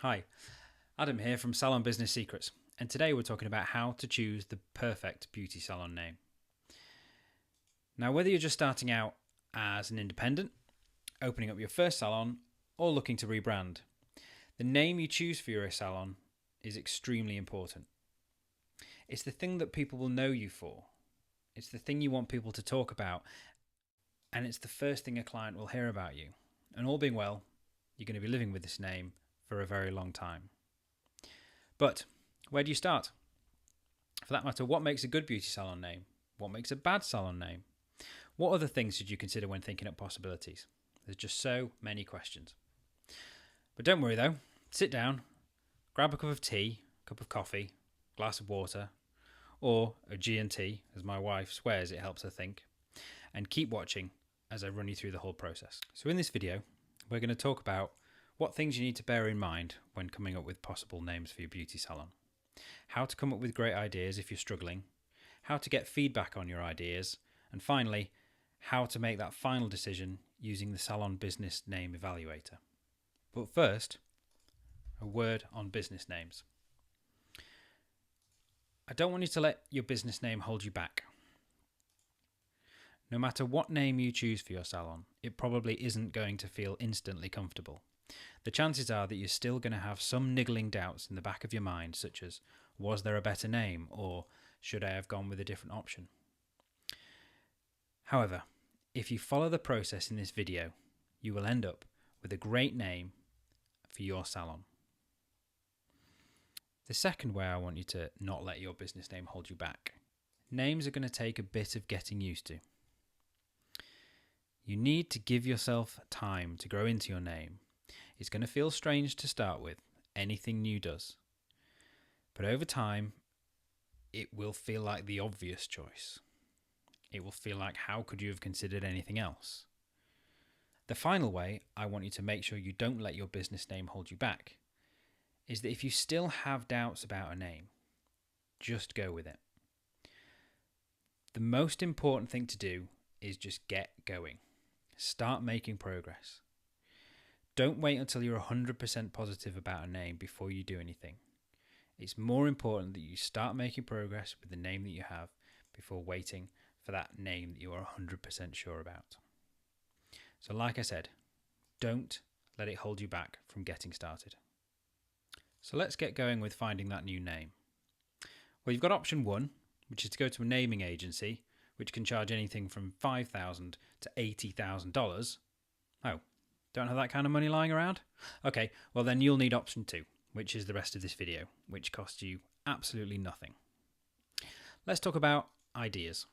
Hi, Adam here from Salon Business Secrets, and today we're talking about how to choose the perfect beauty salon name. Now, whether you're just starting out as an independent, opening up your first salon, or looking to rebrand, the name you choose for your salon is extremely important. It's the thing that people will know you for. It's the thing you want people to talk about, and it's the first thing a client will hear about you. And all being well, you're going to be living with this name for a very long time. But where do you start? For that matter, what makes a good beauty salon name? What makes a bad salon name? What other things should you consider when thinking up possibilities? There's just so many questions. But don't worry though, sit down, grab a cup of tea, cup of coffee, glass of water, or a G&T, as my wife swears it helps her think, and keep watching as I run you through the whole process. So in this video, we're going to talk about what things you need to bear in mind when coming up with possible names for your beauty salon, how to come up with great ideas if you're struggling, how to get feedback on your ideas, and finally, how to make that final decision using the Salon Business Name evaluator. But first, a word on business names. I don't want you to let your business name hold you back. No matter what name you choose for your salon, it probably isn't going to feel instantly comfortable. The chances are that you're still going to have some niggling doubts in the back of your mind, such as, was there a better name, or should I have gone with a different option? However, if you follow the process in this video, you will end up with a great name for your salon. The second way I want you to not let your business name hold you back. Names are going to take a bit of getting used to. You need to give yourself time to grow into your name. It's going to feel strange to start with, anything new does. But over time, it will feel like the obvious choice. It will feel like, how could you have considered anything else? The final way I want you to make sure you don't let your business name hold you back is that if you still have doubts about a name, just go with it. The most important thing to do is just get going. Start making progress. Don't wait until you're 100% positive about a name before you do anything. It's more important that you start making progress with the name that you have before waiting for that name that you are 100% sure about. So like I said, don't let it hold you back from getting started. So let's get going with finding that new name. Well, you've got option one, which is to go to a naming agency, which can charge anything from $5,000 to $80,000. Oh, don't have that kind of money lying around? Okay, well then you'll need option two, which is the rest of this video, which costs you absolutely nothing. Let's talk about ideas.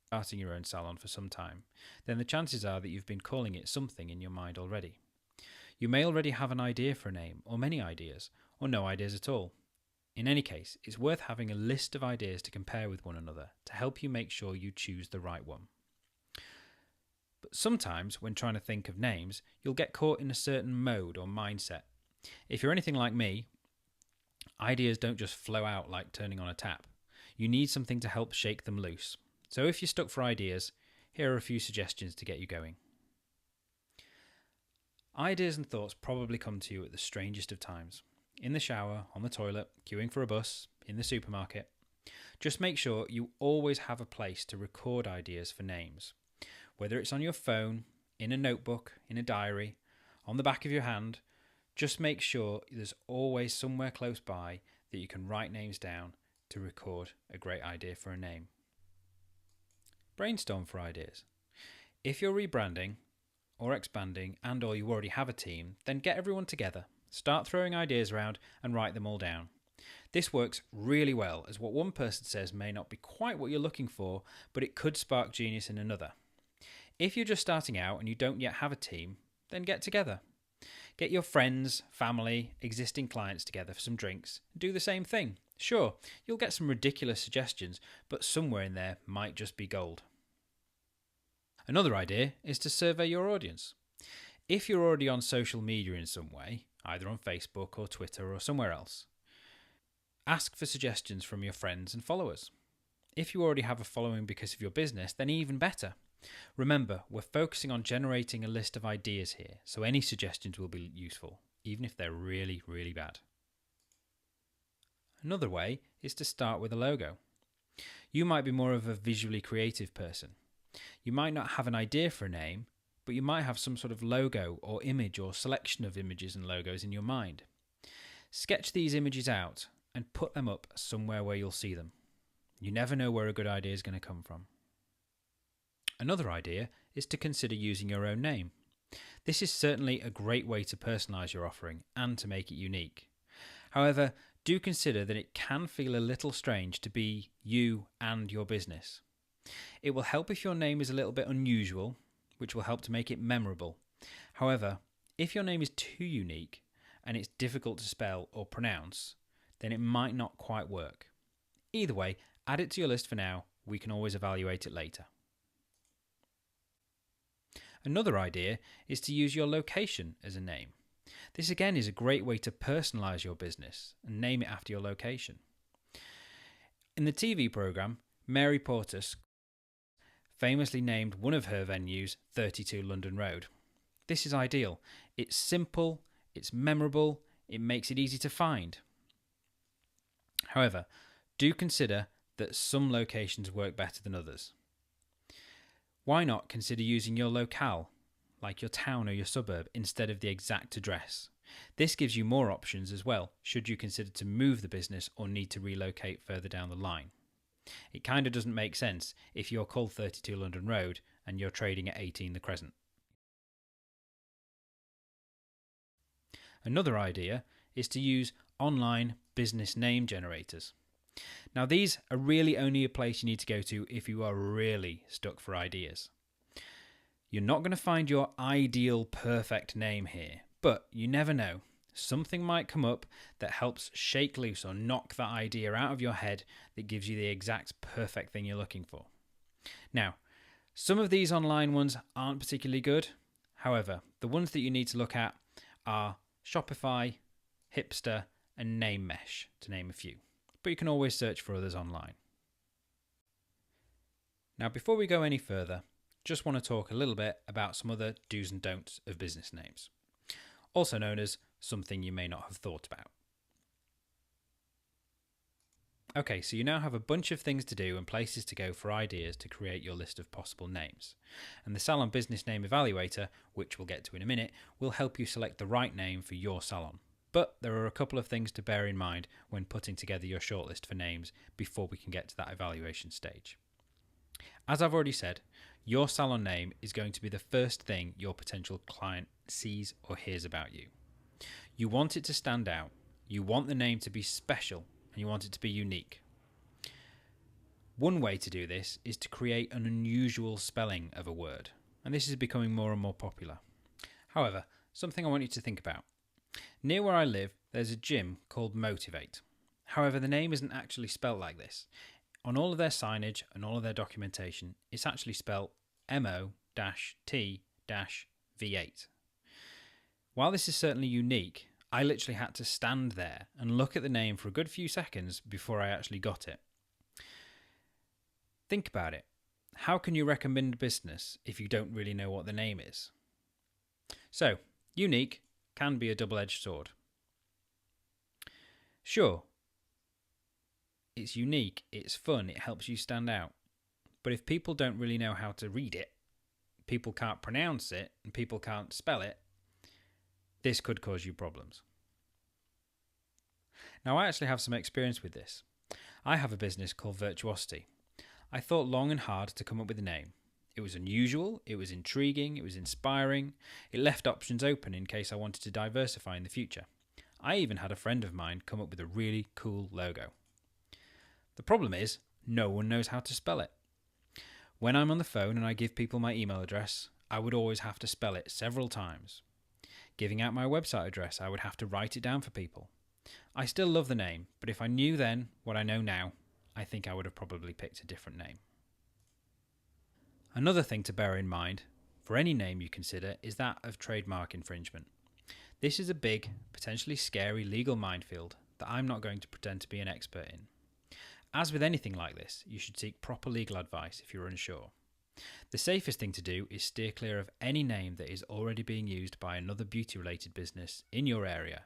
Starting your own salon for some time, then the chances are that you've been calling it something in your mind already. You may already have an idea for a name, or many ideas, or no ideas at all. In any case, it's worth having a list of ideas to compare with one another to help you make sure you choose the right one. But sometimes, when trying to think of names, you'll get caught in a certain mode or mindset. If you're anything like me, ideas don't just flow out like turning on a tap. You need something to help shake them loose. So if you're stuck for ideas, here are a few suggestions to get you going. Ideas and thoughts probably come to you at the strangest of times. In the shower, on the toilet, queuing for a bus, in the supermarket. Just make sure you always have a place to record ideas for names. Whether it's on your phone, in a notebook, in a diary, on the back of your hand, just make sure there's always somewhere close by that you can write names down to record a great idea for a name. Brainstorm for ideas. If you're rebranding or expanding or you already have a team, then get everyone together. Start throwing ideas around and write them all down. This works really well, as what one person says may not be quite what you're looking for, but it could spark genius in another. If you're just starting out and you don't yet have a team, then get together. Get your friends, family, existing clients together for some drinks. Do the same thing. Sure, you'll get some ridiculous suggestions, but somewhere in there might just be gold. Another idea is to survey your audience. If you're already on social media in some way, either on Facebook or Twitter or somewhere else, ask for suggestions from your friends and followers. If you already have a following because of your business, then even better. Remember, we're focusing on generating a list of ideas here, so any suggestions will be useful, even if they're really, really bad. Another way is to start with a logo. You might be more of a visually creative person. You might not have an idea for a name, but you might have some sort of logo or image or selection of images and logos in your mind. Sketch these images out and put them up somewhere where you'll see them. You never know where a good idea is going to come from. Another idea is to consider using your own name. This is certainly a great way to personalise your offering and to make it unique. However, do consider that it can feel a little strange to be you and your business. It will help if your name is a little bit unusual, which will help to make it memorable. However, if your name is too unique and it's difficult to spell or pronounce, then it might not quite work. Either way, add it to your list for now. We can always evaluate it later. Another idea is to use your location as a name. This again is a great way to personalise your business and name it after your location. In the TV programme, Mary Portas famously named one of her venues 32 London Road. This is ideal. It's simple, it's memorable, it makes it easy to find. However, do consider that some locations work better than others. Why not consider using your locale, like your town or your suburb, instead of the exact address? This gives you more options as well, should you consider to move the business or need to relocate further down the line. It kind of doesn't make sense if you're called 32 London Road and you're trading at 18 The Crescent. Another idea is to use online business name generators. Now, these are really only a place you need to go to if you are really stuck for ideas. You're not going to find your ideal perfect name here, but you never know. Something might come up that helps shake loose or knock that idea out of your head that gives you the exact perfect thing you're looking for. Now, some of these online ones aren't particularly good. However, the ones that you need to look at are Shopify, Hipster, and Name Mesh, to name a few. But you can always search for others online. Now, before we go any further, just want to talk a little bit about some other do's and don'ts of business names, also known as something you may not have thought about. Okay, so you now have a bunch of things to do and places to go for ideas to create your list of possible names. And the Salon Business Name evaluator, which we'll get to in a minute, will help you select the right name for your salon. But there are a couple of things to bear in mind when putting together your shortlist for names before we can get to that evaluation stage. As I've already said, your salon name is going to be the first thing your potential client sees or hears about you. You want it to stand out. You want the name to be special and you want it to be unique. One way to do this is to create an unusual spelling of a word, and this is becoming more and more popular. However, something I want you to think about. Near where I live, there's a gym called Motivate. However, the name isn't actually spelled like this. On all of their signage and all of their documentation, it's actually spelled MO-T-V8. While this is certainly unique, I literally had to stand there and look at the name for a good few seconds before I actually got it. Think about it. How can you recommend business if you don't really know what the name is? So, unique can be a double-edged sword. Sure, it's unique, it's fun, it helps you stand out. But if people don't really know how to read it, people can't pronounce it, and people can't spell it, this could cause you problems. Now, I actually have some experience with this. I have a business called Virtuosity. I thought long and hard to come up with a name. It was unusual, it was intriguing, it was inspiring. It left options open in case I wanted to diversify in the future. I even had a friend of mine come up with a really cool logo. The problem is, no one knows how to spell it. When I'm on the phone and I give people my email address, I would always have to spell it several times. Giving out my website address, I would have to write it down for people. I still love the name, but if I knew then what I know now, I think I would have probably picked a different name. Another thing to bear in mind for any name you consider is that of trademark infringement. This is a big, potentially scary legal minefield that I'm not going to pretend to be an expert in. As with anything like this, you should seek proper legal advice if you're unsure. The safest thing to do is steer clear of any name that is already being used by another beauty-related business in your area,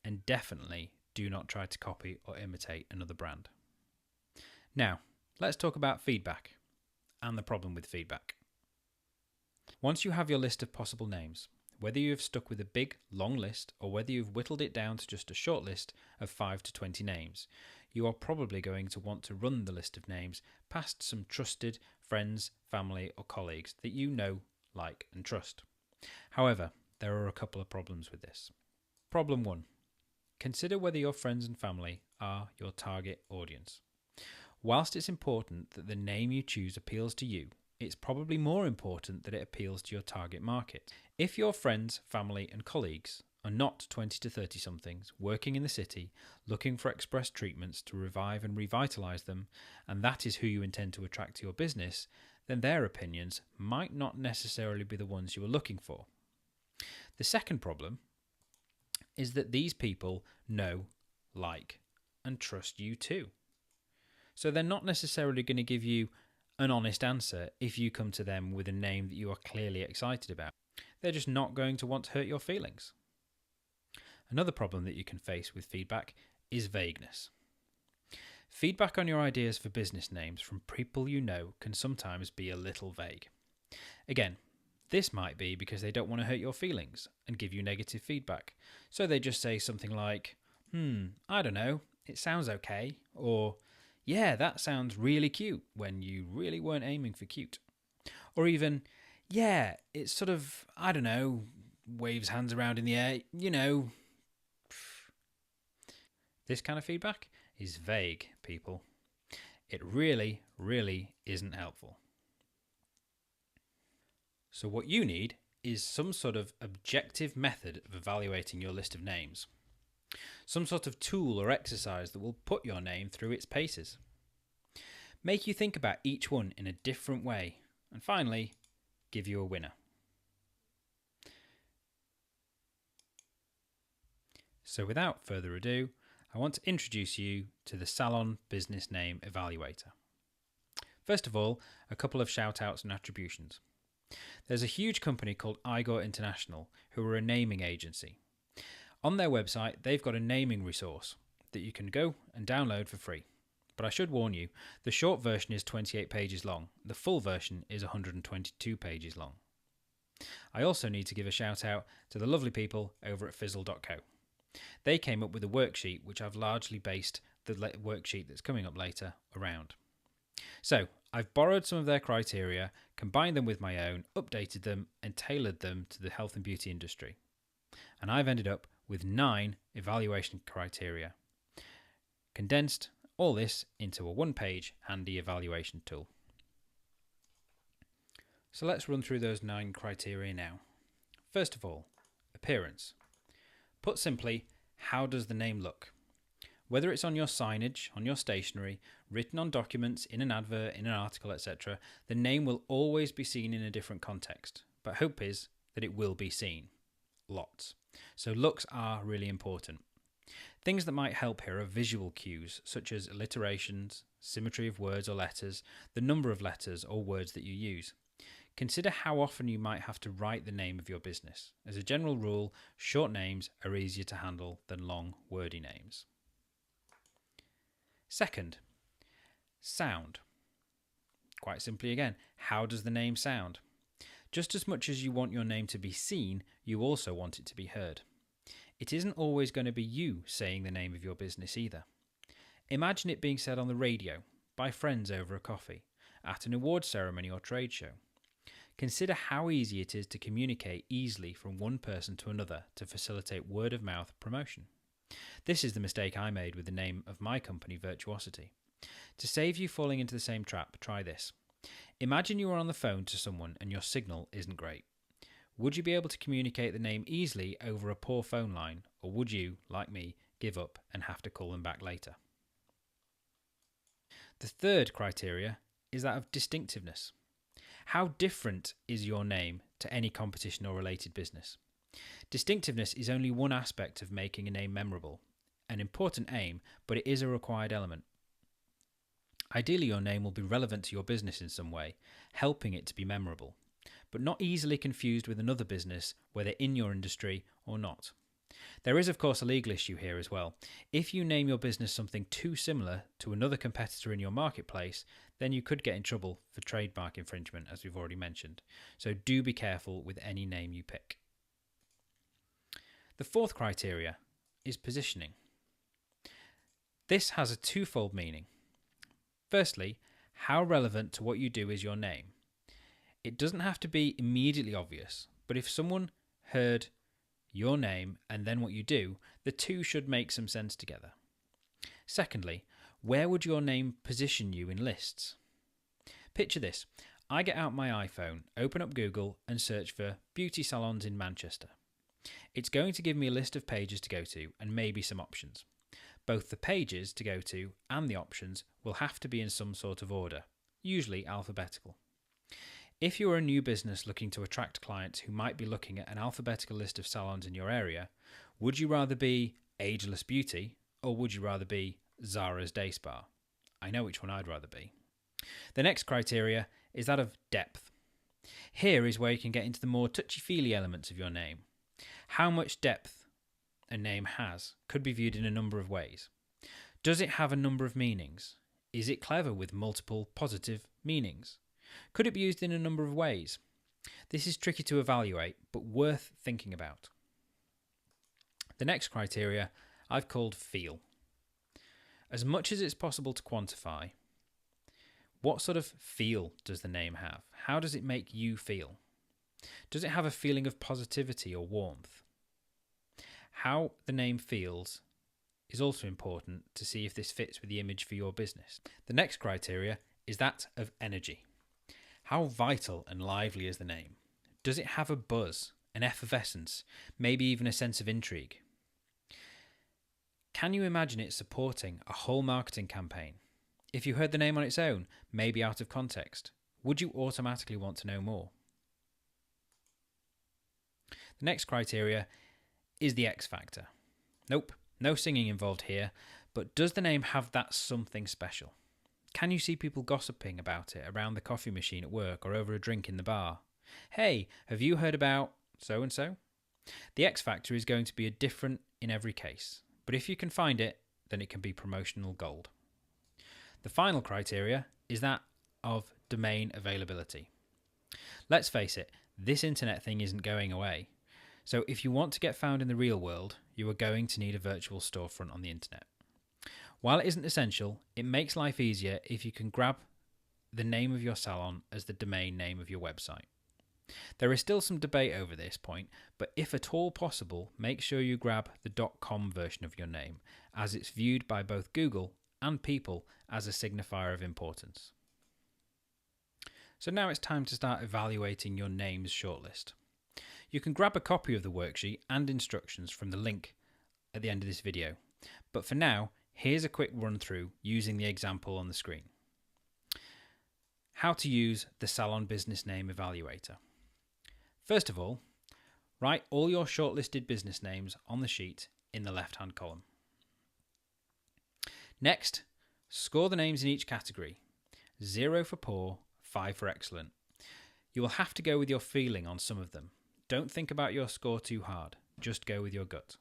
and definitely do not try to copy or imitate another brand. Now, let's talk about feedback and the problem with feedback. Once you have your list of possible names, whether you have stuck with a big, long list or whether you've whittled it down to just a short list of 5 to 20 names, you are probably going to want to run the list of names past some trusted friends, family, or colleagues that you know, like, and trust. However, there are a couple of problems with this. Problem 1. Consider whether your friends and family are your target audience. Whilst it's important that the name you choose appeals to you, it's probably more important that it appeals to your target market. If your friends, family, and colleagues are not 20 to 30 somethings working in the city looking for express treatments to revive and revitalise them, and that is who you intend to attract to your business, then their opinions might not necessarily be the ones you are looking for. The second problem is that these people know, like, and trust you too. So they're not necessarily going to give you an honest answer if you come to them with a name that you are clearly excited about. They're just not going to want to hurt your feelings. Another problem that you can face with feedback is vagueness. Feedback on your ideas for business names from people you know can sometimes be a little vague. Again, this might be because they don't want to hurt your feelings and give you negative feedback. So they just say something like, I don't know, it sounds okay, or yeah, that sounds really cute, when you really weren't aiming for cute. Or even, yeah, it's sort of, I don't know, waves hands around in the air, you know. This kind of feedback is vague, people. It really, really isn't helpful. So what you need is some sort of objective method of evaluating your list of names. Some sort of tool or exercise that will put your name through its paces. Make you think about each one in a different way, and finally, give you a winner. So without further ado, I want to introduce you to the Salon Business Name Evaluator. First of all, a couple of shout outs and attributions. There's a huge company called Igor International who are a naming agency. On their website, they've got a naming resource that you can go and download for free. But I should warn you, the short version is 28 pages long. The full version is 122 pages long. I also need to give a shout out to the lovely people over at fizzle.co. They came up with a worksheet which I've largely based the worksheet that's coming up later around. So I've borrowed some of their criteria, combined them with my own, updated them and tailored them to the health and beauty industry. And I've ended up with 9 evaluation criteria. Condensed all this into a one-page handy evaluation tool. So let's run through those 9 criteria now. First of all, appearance. Put simply, how does the name look? Whether it's on your signage, on your stationery, written on documents, in an advert, in an article, etc., the name will always be seen in a different context. But hope is that it will be seen. Lots. So looks are really important. Things that might help here are visual cues, such as alliterations, symmetry of words or letters, the number of letters or words that you use. Consider how often you might have to write the name of your business. As a general rule, short names are easier to handle than long, wordy names. Second, sound. Quite simply again, how does the name sound? Just as much as you want your name to be seen, you also want it to be heard. It isn't always going to be you saying the name of your business either. Imagine it being said on the radio, by friends over a coffee, at an award ceremony or trade show. Consider how easy it is to communicate easily from one person to another to facilitate word-of-mouth promotion. This is the mistake I made with the name of my company, Virtuosity. To save you falling into the same trap, try this. Imagine you are on the phone to someone and your signal isn't great. Would you be able to communicate the name easily over a poor phone line, or would you, like me, give up and have to call them back later? The third criteria is that of distinctiveness. How different is your name to any competition or related business? Distinctiveness is only one aspect of making a name memorable, an important aim, but it is a required element. Ideally, your name will be relevant to your business in some way, helping it to be memorable, but not easily confused with another business, whether in your industry or not. There is, of course, a legal issue here as well. If you name your business something too similar to another competitor in your marketplace, then you could get in trouble for trademark infringement, as we've already mentioned. So do be careful with any name you pick. The fourth criteria is positioning. This has a twofold meaning. Firstly, how relevant to what you do is your name? It doesn't have to be immediately obvious, but if someone heard your name and then what you do, the two should make some sense together. Secondly, where would your name position you in lists? Picture this. I get out my iPhone, open up Google and search for beauty salons in Manchester. It's going to give me a list of pages to go to and maybe some options. Both the pages to go to and the options will have to be in some sort of order, usually alphabetical. If you're a new business looking to attract clients who might be looking at an alphabetical list of salons in your area, would you rather be Ageless Beauty or would you rather be Zara's Day Spa? I know which one I'd rather be. The next criteria is that of depth. Here is where you can get into the more touchy-feely elements of your name. How much depth a name has could be viewed in a number of ways. Does it have a number of meanings? Is it clever with multiple positive meanings? Could it be used in a number of ways? This is tricky to evaluate, but worth thinking about. The next criteria I've called feel. As much as it's possible to quantify, what sort of feel does the name have? How does it make you feel? Does it have a feeling of positivity or warmth? How the name feels is also important to see if this fits with the image for your business. The next criteria is that of energy. How vital and lively is the name? Does it have a buzz, an effervescence, maybe even a sense of intrigue? Can you imagine it supporting a whole marketing campaign? If you heard the name on its own, maybe out of context, would you automatically want to know more? The next criteria is the X factor. Nope, no singing involved here, but does the name have that something special? Can you see people gossiping about it around the coffee machine at work or over a drink in the bar? Hey, have you heard about so-and-so? The X factor is going to be different in every case, but if you can find it, then it can be promotional gold. The final criteria is that of domain availability. Let's face it, this internet thing isn't going away. So if you want to get found in the real world, you are going to need a virtual storefront on the internet. While it isn't essential, it makes life easier if you can grab the name of your salon as the domain name of your website. There is still some debate over this point, but if at all possible, make sure you grab the .com version of your name, as it's viewed by both Google and people as a signifier of importance. So now it's time to start evaluating your name's shortlist. You can grab a copy of the worksheet and instructions from the link at the end of this video, but for now, here's a quick run through using the example on the screen. How to use the Salon Business Name evaluator. First of all, write all your shortlisted business names on the sheet in the left-hand column. Next, score the names in each category. 0 for poor, 5 for excellent. You will have to go with your feeling on some of them. Don't think about your score too hard, just go with your gut.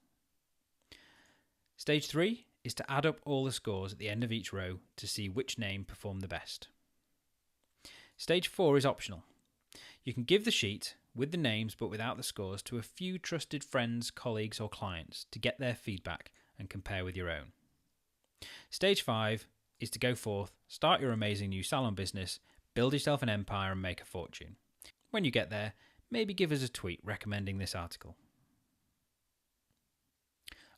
Stage 3 is to add up all the scores at the end of each row to see which name performed the best. Stage 4 is optional. You can give the sheet with the names but without the scores to a few trusted friends, colleagues or clients to get their feedback and compare with your own. Stage 5 is to go forth, start your amazing new salon business, build yourself an empire and make a fortune. When you get there, maybe give us a tweet recommending this article.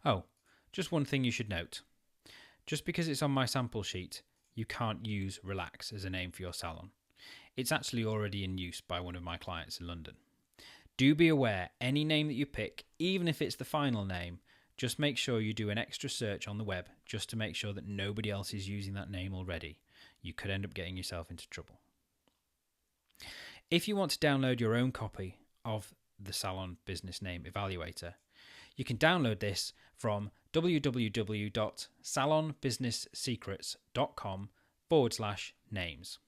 Oh, just one thing you should note. Just because it's on my sample sheet, you can't use Relax as a name for your salon. It's actually already in use by one of my clients in London. Do be aware, any name that you pick, even if it's the final name, just make sure you do an extra search on the web just to make sure that nobody else is using that name already. You could end up getting yourself into trouble. If you want to download your own copy of the Salon Business Name Evaluator, you can download this from www.salonbusinesssecrets.com salon.com/names.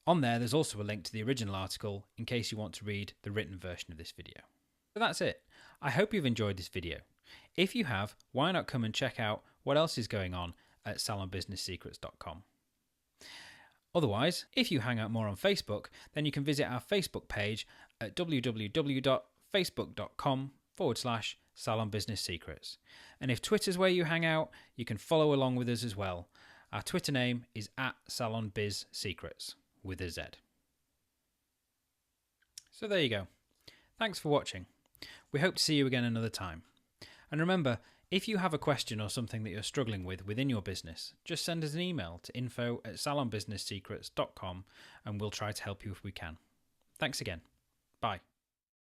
On there's also a link to the original article in case you want to read the written version of this video. So that's it. I hope you've enjoyed this video. If you have, why not come and check out what else is going on at salonbusinesssecrets.com. Otherwise, if you hang out more on Facebook, then you can visit our Facebook page at www.facebook.com/salonbusinesssecrets. And if Twitter's where you hang out, you can follow along with us as well. Our Twitter name is @salonbizsecrets with a Z. So there you go. Thanks for watching. We hope to see you again another time. And remember, if you have a question or something that you're struggling with within your business, just send us an email to info@salonbusinesssecrets.com and we'll try to help you if we can. Thanks again. Bye.